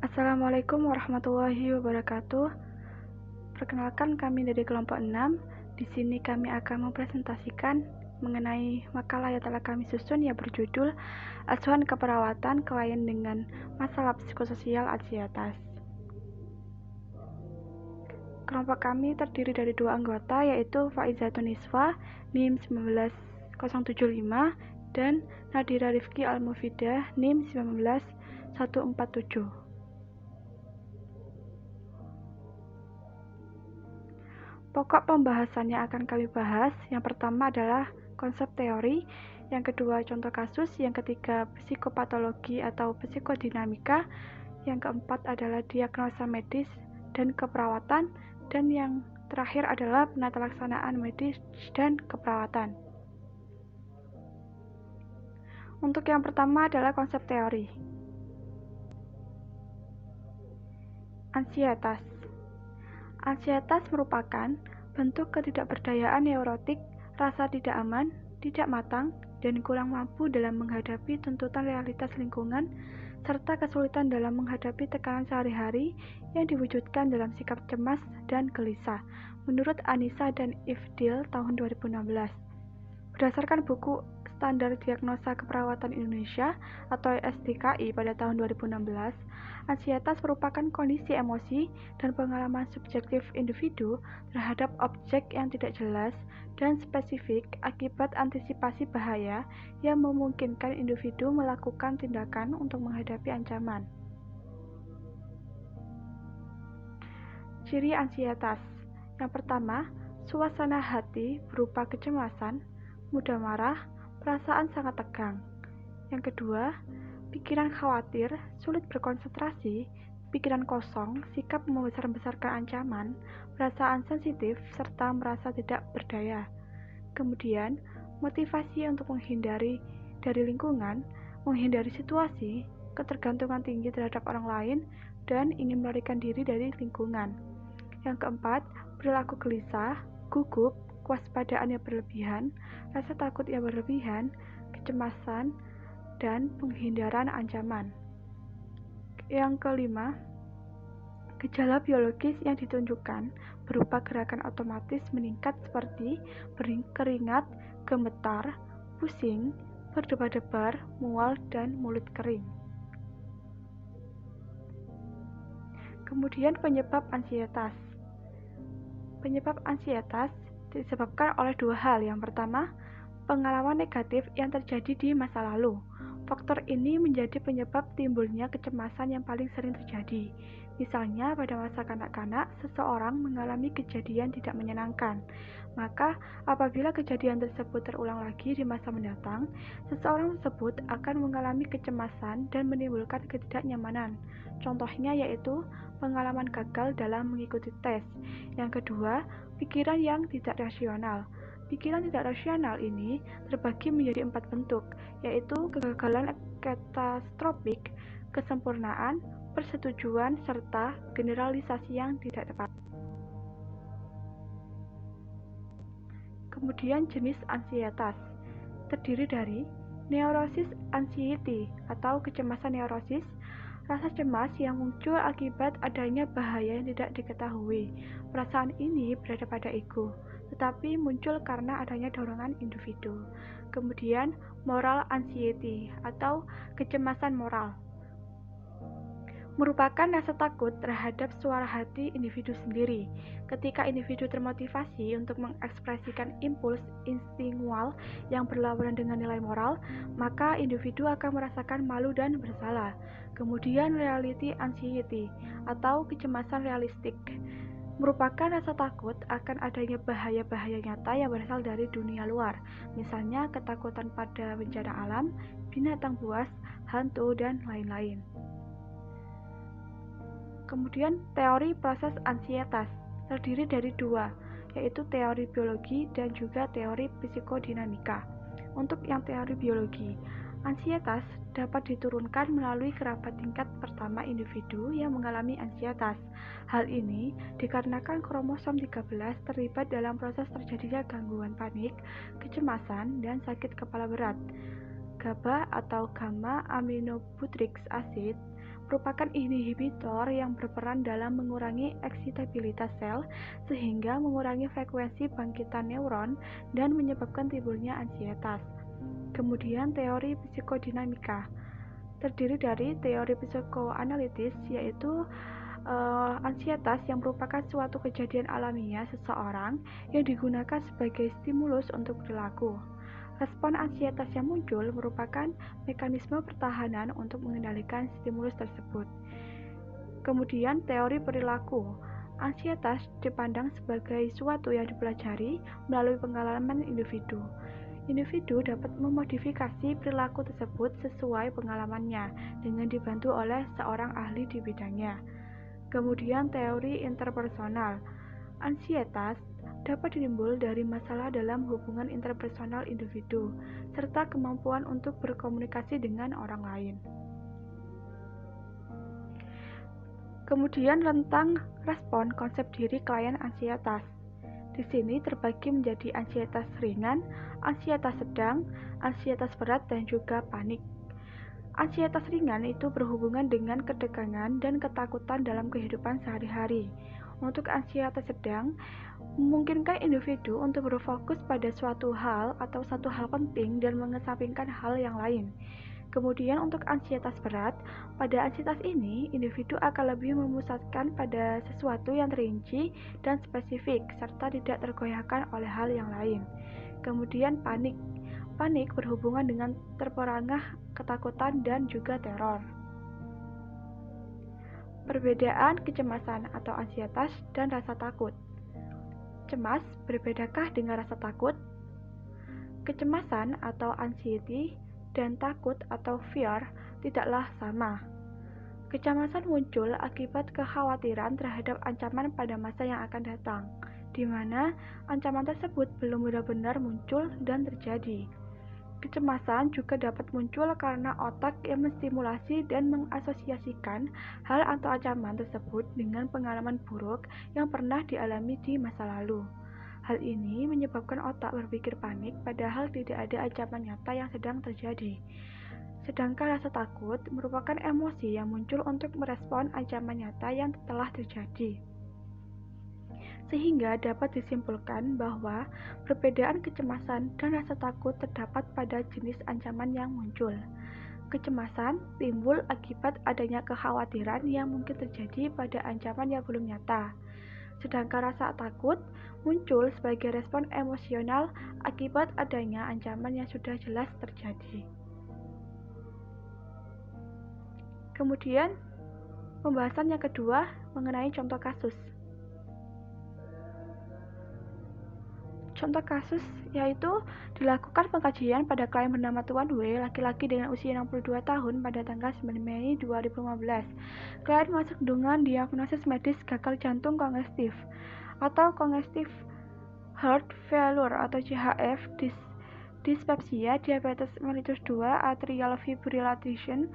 Assalamualaikum warahmatullahi wabarakatuh. Perkenalkan, kami dari kelompok 6. Di sini kami akan mempresentasikan mengenai makalah yang telah kami susun yang berjudul Asuhan Keperawatan Klien dengan Masalah Psikososial Ansietas. Kelompok kami terdiri dari 2 anggota, yaitu Faizatun Niswa NIM 19075 dan Nadira Rifki Al-Mufidah NIM 19147. Pokok pembahasan yang akan kami bahas, yang pertama adalah konsep teori, yang kedua contoh kasus, yang ketiga psikopatologi atau psikodinamika, yang keempat adalah diagnosa medis dan keperawatan, dan yang terakhir adalah penata laksanaan medis dan keperawatan. Untuk yang pertama adalah konsep teori. Ansietas. Ansietas merupakan bentuk ketidakberdayaan neurotik, rasa tidak aman, tidak matang, dan kurang mampu dalam menghadapi tuntutan realitas lingkungan, serta kesulitan dalam menghadapi tekanan sehari-hari yang diwujudkan dalam sikap cemas dan gelisah, menurut Anissa dan Ifdil tahun 2016. Berdasarkan buku Standar Diagnosa Keperawatan Indonesia atau SDKI pada tahun 2016, ansietas merupakan kondisi emosi dan pengalaman subjektif individu terhadap objek yang tidak jelas dan spesifik akibat antisipasi bahaya yang memungkinkan individu melakukan tindakan untuk menghadapi ancaman. Ciri ansietas. Yang pertama, suasana hati berupa kecemasan, mudah marah, perasaan sangat tegang. Yang kedua, pikiran khawatir, sulit berkonsentrasi, pikiran kosong, sikap membesar-besarkan ancaman, perasaan sensitif, serta merasa tidak berdaya. Kemudian, motivasi untuk menghindari dari lingkungan, menghindari situasi, ketergantungan tinggi terhadap orang lain, dan ingin melarikan diri dari lingkungan. Yang keempat, perilaku gelisah, gugup, kewaspadaan yang berlebihan, rasa takut yang berlebihan, kecemasan, dan penghindaran ancaman. Yang kelima, gejala biologis yang ditunjukkan berupa gerakan otomatis meningkat seperti berkeringat, gemetar, pusing, berdebar-debar, mual, dan mulut kering. Kemudian penyebab ansietas. Penyebab ansietas disebabkan oleh 2 hal. Yang pertama, pengalaman negatif yang terjadi di masa lalu. Faktor ini menjadi penyebab timbulnya kecemasan yang paling sering terjadi. Misalnya, pada masa kanak-kanak, seseorang mengalami kejadian tidak menyenangkan. Maka, apabila kejadian tersebut terulang lagi di masa mendatang, seseorang tersebut akan mengalami kecemasan dan menimbulkan ketidaknyamanan. Contohnya yaitu pengalaman gagal dalam mengikuti tes. Yang kedua, pikiran yang tidak rasional. Pikiran tidak rasional ini terbagi menjadi 4 bentuk, yaitu kegagalan katastrofik, kesempurnaan, persetujuan, serta generalisasi yang tidak tepat. Kemudian jenis ansietas terdiri dari neurosis anxiety atau kecemasan neurosis, rasa cemas yang muncul akibat adanya bahaya yang tidak diketahui. Perasaan ini berada pada ego, tetapi muncul karena adanya dorongan individu. Kemudian moral anxiety atau kecemasan moral merupakan rasa takut terhadap suara hati individu sendiri. Ketika individu termotivasi untuk mengekspresikan impuls instingual yang berlawanan dengan nilai moral, maka individu akan merasakan malu dan bersalah. Kemudian reality anxiety atau kecemasan realistik merupakan rasa takut akan adanya bahaya-bahaya nyata yang berasal dari dunia luar, misalnya ketakutan pada bencana alam, binatang buas, hantu, dan lain-lain. Kemudian teori proses ansietas terdiri dari 2, yaitu teori biologi dan juga teori psikodinamika. Untuk yang teori biologi, ansietas dapat diturunkan melalui kerabat tingkat pertama individu yang mengalami ansietas. Hal ini dikarenakan kromosom 13 terlibat dalam proses terjadinya gangguan panik, kecemasan, dan sakit kepala berat. GABA atau gamma aminobutyric acid merupakan inhibitor yang berperan dalam mengurangi eksitabilitas sel sehingga mengurangi frekuensi bangkitan neuron dan menyebabkan timbulnya ansietas. Kemudian teori psikodinamika terdiri dari teori psikoanalitis, yaitu ansietas yang merupakan suatu kejadian alamiah seseorang yang digunakan sebagai stimulus untuk perilaku. Respon ansietas yang muncul merupakan mekanisme pertahanan untuk mengendalikan stimulus tersebut. Kemudian teori perilaku. Ansietas dipandang sebagai suatu yang dipelajari melalui pengalaman individu. Individu dapat memodifikasi perilaku tersebut sesuai pengalamannya dengan dibantu oleh seorang ahli di bidangnya. Kemudian teori interpersonal. Ansietas dapat timbul dari masalah dalam hubungan interpersonal individu, serta kemampuan untuk berkomunikasi dengan orang lain. Kemudian rentang respon konsep diri klien ansietas. Di sini terbagi menjadi ansietas ringan, ansietas sedang, ansietas berat, dan juga panik. Ansietas ringan itu berhubungan dengan ketegangan dan ketakutan dalam kehidupan sehari-hari. Untuk ansietas sedang, memungkinkan individu untuk berfokus pada suatu hal atau satu hal penting dan mengesampingkan hal yang lain. Kemudian untuk ansietas berat, pada ansietas ini, individu akan lebih memusatkan pada sesuatu yang terinci dan spesifik, serta tidak tergoyahkan oleh hal yang lain. Kemudian panik. Panik berhubungan dengan terperangah ketakutan dan juga teror. Perbedaan kecemasan atau ansietas dan rasa takut. Cemas berbedakah dengan rasa takut? Kecemasan atau anxiety dan takut atau fear tidaklah sama. Kecemasan muncul akibat kekhawatiran terhadap ancaman pada masa yang akan datang, di mana ancaman tersebut belum benar-benar muncul dan terjadi. Kecemasan juga dapat muncul karena otak yang menstimulasi dan mengasosiasikan hal atau ancaman tersebut dengan pengalaman buruk yang pernah dialami di masa lalu. Hal ini menyebabkan otak berpikir panik padahal tidak ada ancaman nyata yang sedang terjadi. Sedangkan rasa takut merupakan emosi yang muncul untuk merespon ancaman nyata yang telah terjadi. Sehingga dapat disimpulkan bahwa perbedaan kecemasan dan rasa takut terdapat pada jenis ancaman yang muncul. Kecemasan timbul akibat adanya kekhawatiran yang mungkin terjadi pada ancaman yang belum nyata. Sedangkan rasa takut muncul sebagai respon emosional akibat adanya ancaman yang sudah jelas terjadi. Kemudian, pembahasan yang kedua mengenai contoh kasus. Contoh kasus yaitu dilakukan pengkajian pada klien bernama Tuan W, laki-laki dengan usia 62 tahun pada tanggal 9 Mei 2015. Klien masuk dengan diagnosis medis gagal jantung kongestif atau congestive heart failure atau CHF, dyspepsia, diabetes mellitus 2, atrial fibrillation,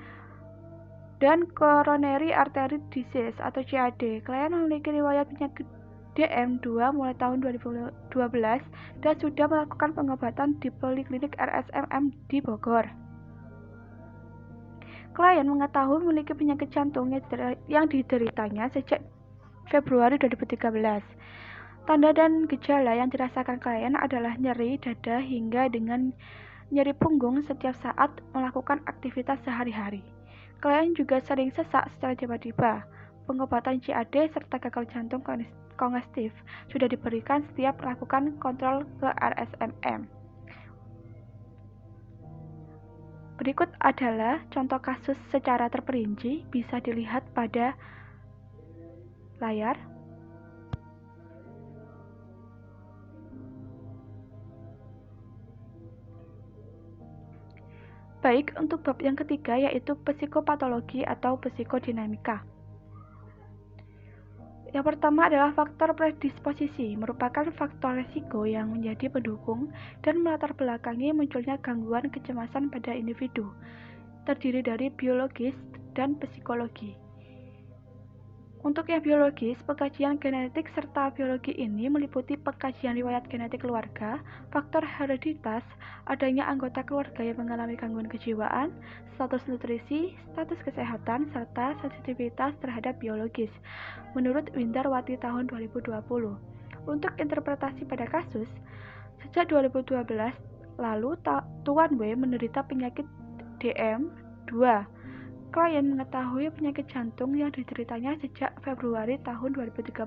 dan coronary artery disease atau CAD. Klien memiliki riwayat penyakit DM2 mulai tahun 2012 dan sudah melakukan pengobatan di Poliklinik RSMM di Bogor. Klien mengetahui memiliki penyakit jantung yang dideritanya sejak Februari 2013. Tanda dan gejala yang dirasakan klien adalah nyeri dada hingga dengan nyeri punggung setiap saat melakukan aktivitas sehari-hari. Klien juga sering sesak secara tiba-tiba. Pengobatan CAD serta gagal jantung kongestif sudah diberikan setiap melakukan kontrol ke RSMM. Berikut adalah contoh kasus secara terperinci, bisa dilihat pada layar. Baik, untuk bab yang ketiga yaitu psikopatologi atau psikodinamika. Yang pertama adalah faktor predisposisi, merupakan faktor resiko yang menjadi pendukung dan melatar belakangi munculnya gangguan kecemasan pada individu, terdiri dari biologis dan psikologi. Untuk yang biologis, pengkajian genetik serta biologi ini meliputi pengkajian riwayat genetik keluarga, faktor hereditas, adanya anggota keluarga yang mengalami gangguan kejiwaan, status nutrisi, status kesehatan, serta sensitivitas terhadap biologis, menurut Windarwati tahun 2020. Untuk interpretasi pada kasus, sejak 2012 lalu Tuan W menderita penyakit DM2. Klien mengetahui penyakit jantung yang dideritanya sejak Februari tahun 2013.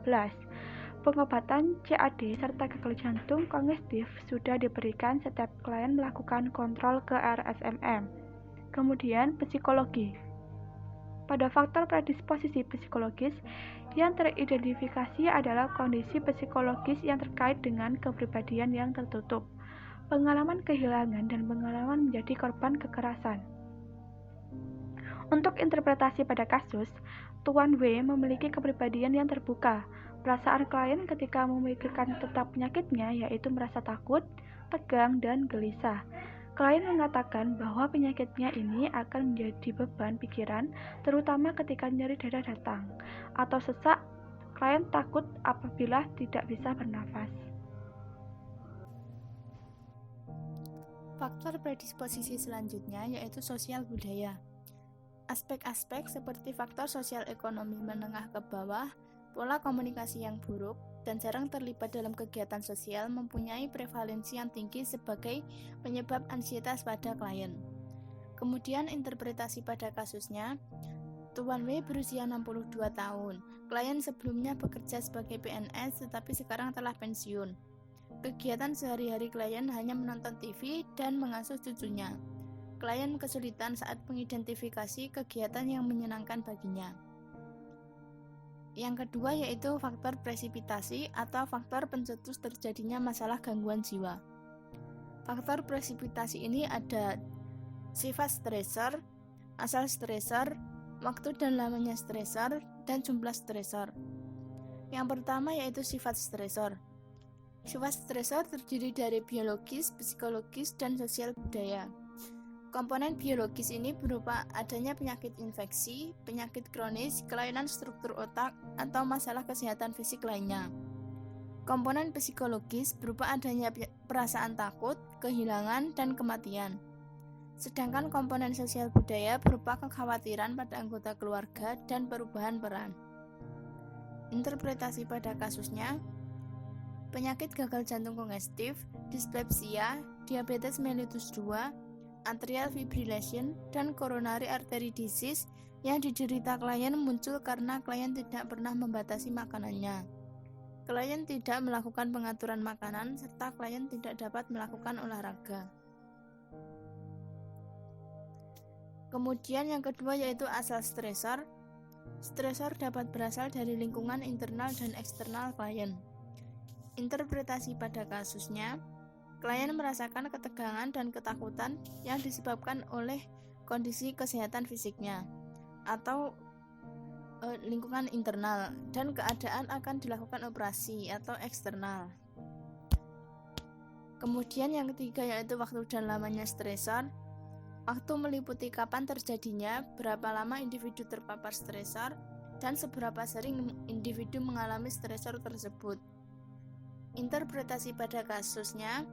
Pengobatan CAD serta gagal jantung kongestif sudah diberikan setiap klien melakukan kontrol ke RSMM. Kemudian psikologi. Pada faktor predisposisi psikologis yang teridentifikasi adalah kondisi psikologis yang terkait dengan kepribadian yang tertutup, pengalaman kehilangan, dan pengalaman menjadi korban kekerasan. Untuk interpretasi pada kasus, Tuan W memiliki kepribadian yang terbuka. Perasaan klien ketika memikirkan tentang penyakitnya yaitu merasa takut, tegang, dan gelisah. Klien mengatakan bahwa penyakitnya ini akan menjadi beban pikiran, terutama ketika nyeri dada datang atau sesak. Klien takut apabila tidak bisa bernafas. Faktor predisposisi selanjutnya yaitu sosial budaya. Aspek-aspek seperti faktor sosial ekonomi menengah ke bawah, pola komunikasi yang buruk, dan jarang terlibat dalam kegiatan sosial mempunyai prevalensi yang tinggi sebagai penyebab ansietas pada klien. Kemudian interpretasi pada kasusnya, Tuan W berusia 62 tahun. Klien sebelumnya bekerja sebagai PNS tetapi sekarang telah pensiun. Kegiatan sehari-hari klien hanya menonton TV dan mengasuh cucunya. Klien kesulitan saat mengidentifikasi kegiatan yang menyenangkan baginya. Yang kedua yaitu faktor presipitasi atau faktor pencetus terjadinya masalah gangguan jiwa. Faktor presipitasi ini ada sifat stresor, asal stresor, waktu dan lamanya stresor, dan jumlah stresor. Yang pertama yaitu sifat stresor. Sifat stresor terdiri dari biologis, psikologis, dan sosial budaya. Komponen biologis ini berupa adanya penyakit infeksi, penyakit kronis, kelainan struktur otak, atau masalah kesehatan fisik lainnya. Komponen psikologis berupa adanya perasaan takut, kehilangan, dan kematian. Sedangkan komponen sosial budaya berupa kekhawatiran pada anggota keluarga dan perubahan peran. Interpretasi pada kasusnya, penyakit gagal jantung kongestif, dispepsia, diabetes mellitus 2, atrial fibrillation, dan coronary artery disease yang diderita klien muncul karena klien tidak pernah membatasi makanannya. Klien tidak melakukan pengaturan makanan, serta klien tidak dapat melakukan olahraga. Kemudian yang kedua yaitu asal stresor. Stresor dapat berasal dari lingkungan internal dan eksternal klien. Interpretasi pada kasusnya, klien merasakan ketegangan dan ketakutan yang disebabkan oleh kondisi kesehatan fisiknya atau lingkungan internal, dan keadaan akan dilakukan operasi atau eksternal. Kemudian yang ketiga yaitu waktu dan lamanya stresor. Waktu meliputi kapan terjadinya, berapa lama individu terpapar stresor, dan seberapa sering individu mengalami stresor tersebut. Interpretasi pada kasusnya,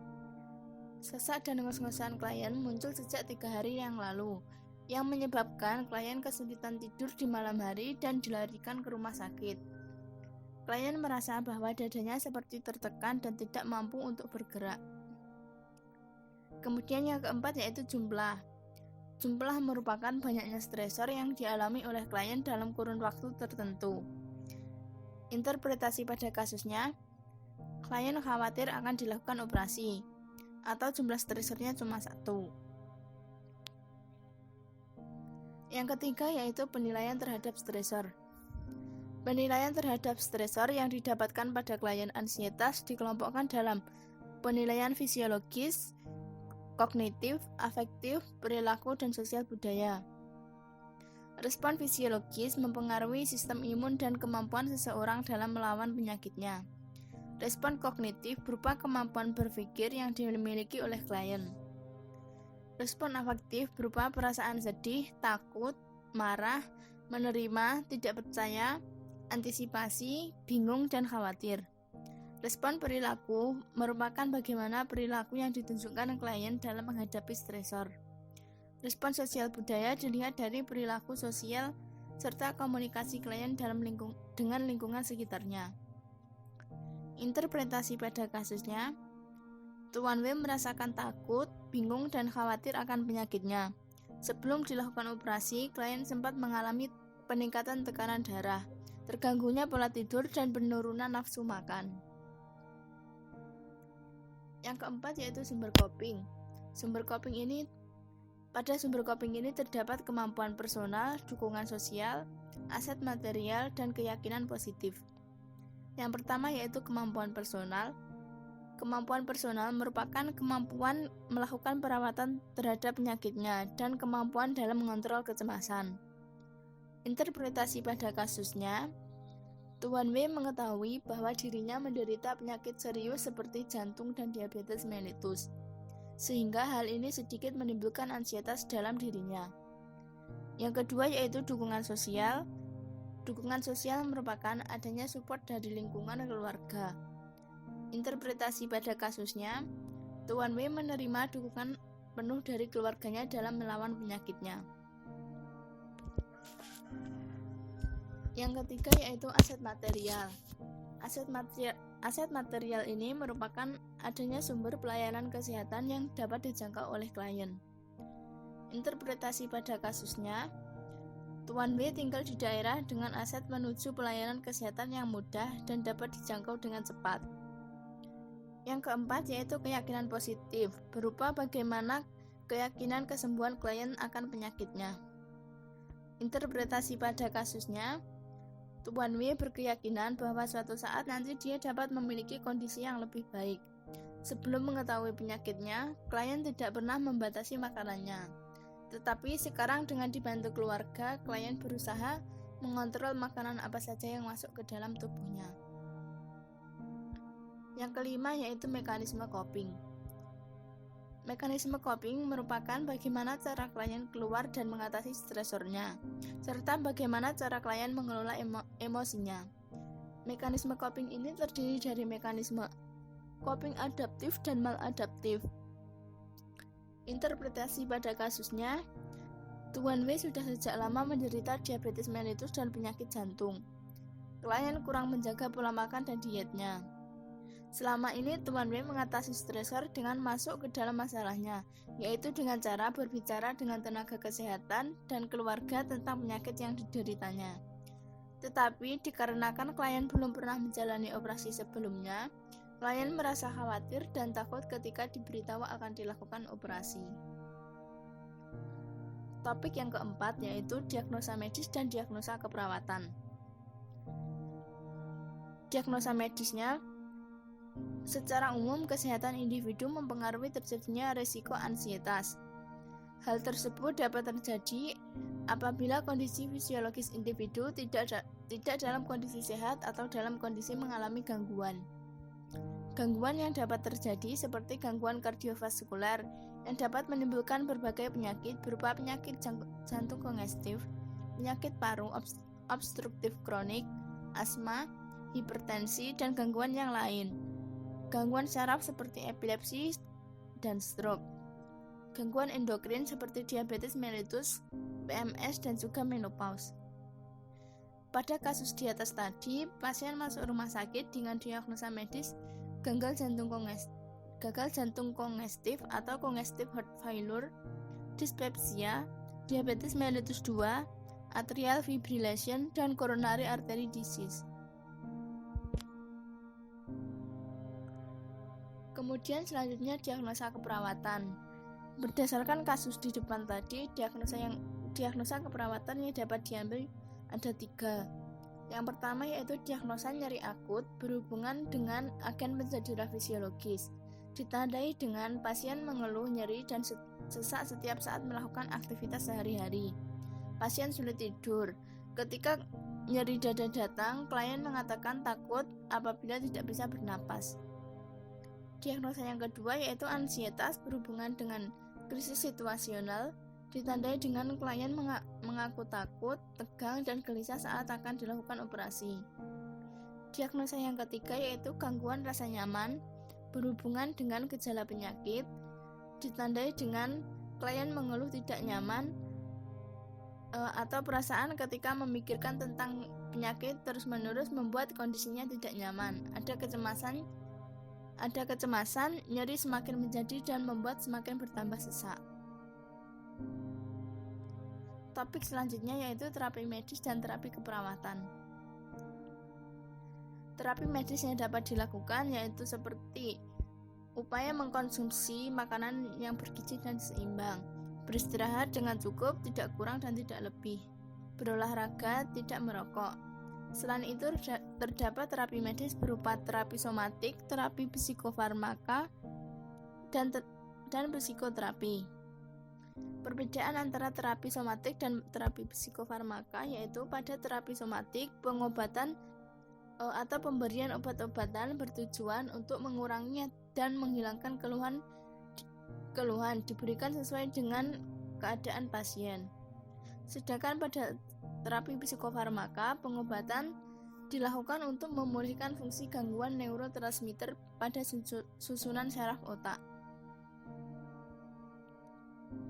sesak dan ngos-ngosan klien muncul sejak 3 hari yang lalu, yang menyebabkan klien kesulitan tidur di malam hari dan dilarikan ke rumah sakit. Klien merasa bahwa dadanya seperti tertekan dan tidak mampu untuk bergerak. Kemudian yang keempat yaitu jumlah. Jumlah merupakan banyaknya stresor yang dialami oleh klien dalam kurun waktu tertentu. Interpretasi pada kasusnya, klien khawatir akan dilakukan operasi, atau jumlah stresornya cuma 1. Yang ketiga yaitu penilaian terhadap stresor. Penilaian terhadap stresor yang didapatkan pada klien ansietas dikelompokkan dalam penilaian fisiologis, kognitif, afektif, perilaku, dan sosial budaya. Respon fisiologis mempengaruhi sistem imun dan kemampuan seseorang dalam melawan penyakitnya. Respon kognitif berupa kemampuan berpikir yang dimiliki oleh klien. Respon afektif berupa perasaan sedih, takut, marah, menerima, tidak percaya, antisipasi, bingung, dan khawatir. Respon perilaku merupakan bagaimana perilaku yang ditunjukkan klien dalam menghadapi stresor. Respon sosial budaya dilihat dari perilaku sosial serta komunikasi klien dengan lingkungan sekitarnya. Interpretasi pada kasusnya, Tuan W merasakan takut, bingung, dan khawatir akan penyakitnya. Sebelum dilakukan operasi, klien sempat mengalami peningkatan tekanan darah, terganggunya pola tidur, dan penurunan nafsu makan. Yang keempat yaitu sumber coping. Pada sumber coping ini terdapat kemampuan personal, dukungan sosial, aset material, dan keyakinan positif. Yang pertama yaitu kemampuan personal. Kemampuan personal merupakan kemampuan melakukan perawatan terhadap penyakitnya dan kemampuan dalam mengontrol kecemasan. Interpretasi pada kasusnya, Tuan W mengetahui bahwa dirinya menderita penyakit serius seperti jantung dan diabetes mellitus, sehingga hal ini sedikit menimbulkan ansietas dalam dirinya. Yang kedua yaitu dukungan sosial. Dukungan sosial merupakan adanya support dari lingkungan keluarga. Interpretasi pada kasusnya, Tuan W menerima dukungan penuh dari keluarganya dalam melawan penyakitnya. Yang ketiga yaitu aset material. Aset material ini merupakan adanya sumber pelayanan kesehatan yang dapat dijangkau oleh klien. Interpretasi pada kasusnya, Tuan W tinggal di daerah dengan aset menuju pelayanan kesehatan yang mudah dan dapat dijangkau dengan cepat. Yang keempat yaitu keyakinan positif, berupa bagaimana keyakinan kesembuhan klien akan penyakitnya. Interpretasi pada kasusnya, Tuan W berkeyakinan bahwa suatu saat nanti dia dapat memiliki kondisi yang lebih baik. Sebelum mengetahui penyakitnya, klien tidak pernah membatasi makanannya. Tetapi sekarang dengan dibantu keluarga, klien berusaha mengontrol makanan apa saja yang masuk ke dalam tubuhnya. Yang kelima yaitu mekanisme coping. Mekanisme coping merupakan bagaimana cara klien keluar dan mengatasi stresornya, serta bagaimana cara klien mengelola emosinya. Mekanisme coping ini terdiri dari mekanisme coping adaptif dan maladaptif. Interpretasi pada kasusnya, Tuan W sudah sejak lama menderita diabetes mellitus dan penyakit jantung. Klien kurang menjaga pola makan dan dietnya. Selama ini Tuan W mengatasi stresor dengan masuk ke dalam masalahnya, yaitu dengan cara berbicara dengan tenaga kesehatan dan keluarga tentang penyakit yang dideritanya. Tetapi dikarenakan klien belum pernah menjalani operasi sebelumnya, klien merasa khawatir dan takut ketika diberitahu akan dilakukan operasi. Topik yang keempat yaitu diagnosa medis dan diagnosa keperawatan. Diagnosa medisnya, secara umum, kesehatan individu mempengaruhi terjadinya risiko ansietas. Hal tersebut dapat terjadi apabila kondisi fisiologis individu tidak dalam kondisi sehat atau dalam kondisi mengalami gangguan. Gangguan yang dapat terjadi seperti gangguan kardiovaskuler yang dapat menimbulkan berbagai penyakit berupa penyakit jantung kongestif, penyakit paru obstruktif kronik, asma, hipertensi, dan gangguan yang lain. Gangguan saraf seperti epilepsi dan stroke. Gangguan endokrin seperti diabetes mellitus, PMS, dan juga menopause. Pada kasus di atas tadi, pasien masuk rumah sakit dengan diagnosa medis gagal jantung kongestif atau congestive heart failure, dyspepsia, diabetes mellitus 2, atrial fibrillation, dan coronary artery disease. Kemudian selanjutnya diagnosa keperawatan. Berdasarkan kasus di depan tadi, diagnosa keperawatan yang dapat diambil ada 3. Yang pertama yaitu diagnosa nyeri akut berhubungan dengan agen penjadera fisiologis. Ditandai dengan pasien mengeluh nyeri dan sesak setiap saat melakukan aktivitas sehari-hari. Pasien sulit tidur. Ketika nyeri dada datang, klien mengatakan takut apabila tidak bisa bernapas. Diagnosa yang kedua yaitu ansietas berhubungan dengan krisis situasional. ditandai dengan klien mengaku takut, tegang, dan gelisah saat akan dilakukan operasi. Diagnosa yang ketiga yaitu gangguan rasa nyaman berhubungan dengan gejala penyakit, ditandai dengan klien mengeluh tidak nyaman atau perasaan ketika memikirkan tentang penyakit terus-menerus membuat kondisinya tidak nyaman. Ada kecemasan, nyeri semakin menjadi dan membuat semakin bertambah sesak. Topik selanjutnya yaitu terapi medis dan terapi keperawatan. Terapi medis yang dapat dilakukan yaitu seperti upaya mengkonsumsi makanan yang bergizi dan seimbang, beristirahat dengan cukup, tidak kurang dan tidak lebih, berolahraga, tidak merokok. Selain itu terdapat terapi medis berupa terapi somatik, terapi psikofarmaka, dan psikoterapi. Perbedaan antara terapi somatik dan terapi psikofarmaka yaitu pada terapi somatik pengobatan atau pemberian obat-obatan bertujuan untuk mengurangi dan menghilangkan keluhan diberikan sesuai dengan keadaan pasien. Sedangkan pada terapi psikofarmaka, pengobatan dilakukan untuk memulihkan fungsi gangguan neurotransmitter pada susunan saraf otak.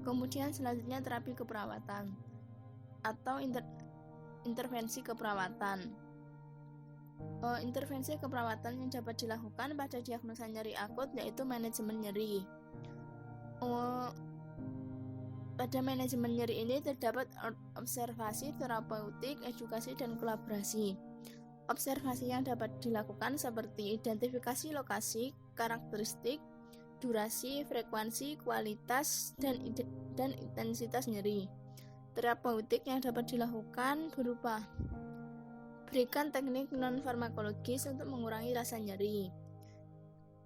Kemudian selanjutnya terapi keperawatan atau intervensi keperawatan. Intervensi keperawatan yang dapat dilakukan pada diagnosa nyeri akut yaitu manajemen nyeri. Pada manajemen nyeri ini terdapat observasi, terapeutik, edukasi, dan kolaborasi. Observasi yang dapat dilakukan seperti identifikasi lokasi, karakteristik, durasi, frekuensi, kualitas, dan intensitas nyeri. Terapeutik yang dapat dilakukan berupa berikan teknik non-farmakologis untuk mengurangi rasa nyeri.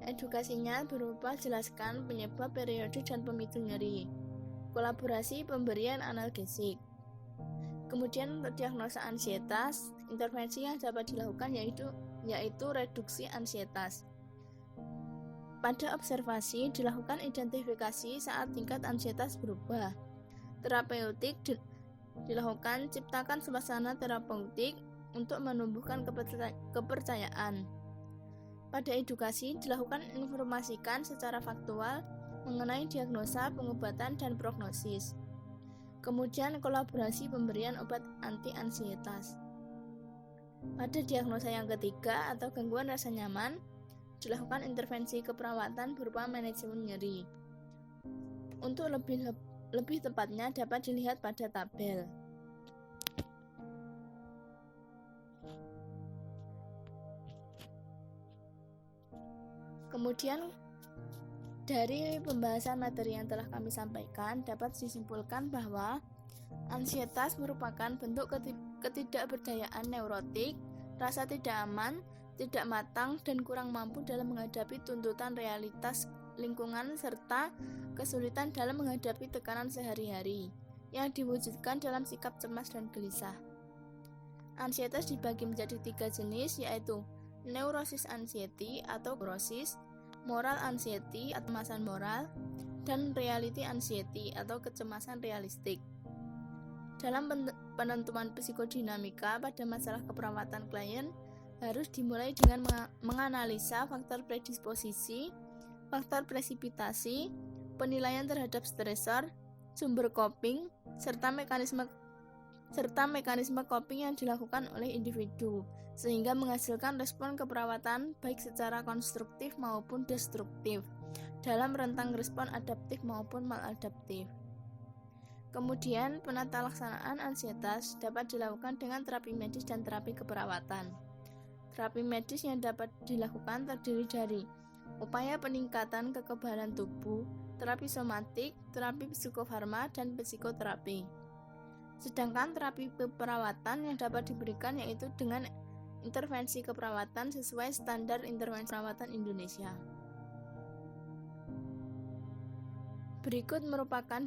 Edukasinya berupa jelaskan penyebab, periode, dan pemicu nyeri. Kolaborasi pemberian analgesik. Kemudian untuk diagnosa ansietas, intervensi yang dapat dilakukan yaitu reduksi ansietas. Pada observasi dilakukan identifikasi saat tingkat ansietas berubah. Terapeutik dilakukan ciptakan suasana terapeutik untuk menumbuhkan kepercayaan. Pada edukasi dilakukan informasikan secara faktual mengenai diagnosa, pengobatan, dan prognosis. Kemudian kolaborasi pemberian obat anti-ansietas. Pada diagnosa yang ketiga atau gangguan rasa nyaman, dilakukan intervensi keperawatan berupa manajemen nyeri. Untuk lebih tepatnya dapat dilihat pada tabel. Kemudian dari pembahasan materi yang telah kami sampaikan dapat disimpulkan bahwa ansietas merupakan bentuk ketidakberdayaan neurotik, rasa tidak aman, tidak matang, dan kurang mampu dalam menghadapi tuntutan realitas lingkungan serta kesulitan dalam menghadapi tekanan sehari-hari yang diwujudkan dalam sikap cemas dan gelisah. Ansietas dibagi menjadi 3 jenis yaitu neurosis anxiety atau neurosis, moral anxiety atau kecemasan moral, dan reality anxiety atau kecemasan realistik. Dalam penentuan psikodinamika pada masalah keperawatan klien harus dimulai dengan menganalisa faktor predisposisi, faktor presipitasi, penilaian terhadap stresor, sumber coping, serta mekanisme coping yang dilakukan oleh individu, sehingga menghasilkan respon keperawatan baik secara konstruktif maupun destruktif, dalam rentang respon adaptif maupun maladaptif. Kemudian, penata laksanaan ansietas dapat dilakukan dengan terapi medis dan terapi keperawatan. Terapi medis yang dapat dilakukan terdiri dari upaya peningkatan kekebalan tubuh, terapi somatik, terapi psikofarma, dan psikoterapi. Sedangkan terapi keperawatan yang dapat diberikan yaitu dengan intervensi keperawatan sesuai standar intervensi perawatan Indonesia. Berikut merupakan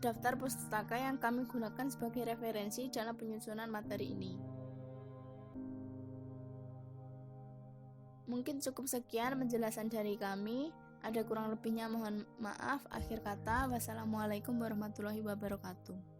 daftar pustaka yang kami gunakan sebagai referensi dalam penyusunan materi ini. Mungkin cukup sekian penjelasan dari kami. Ada kurang lebihnya mohon maaf. Akhir kata, wassalamualaikum warahmatullahi wabarakatuh.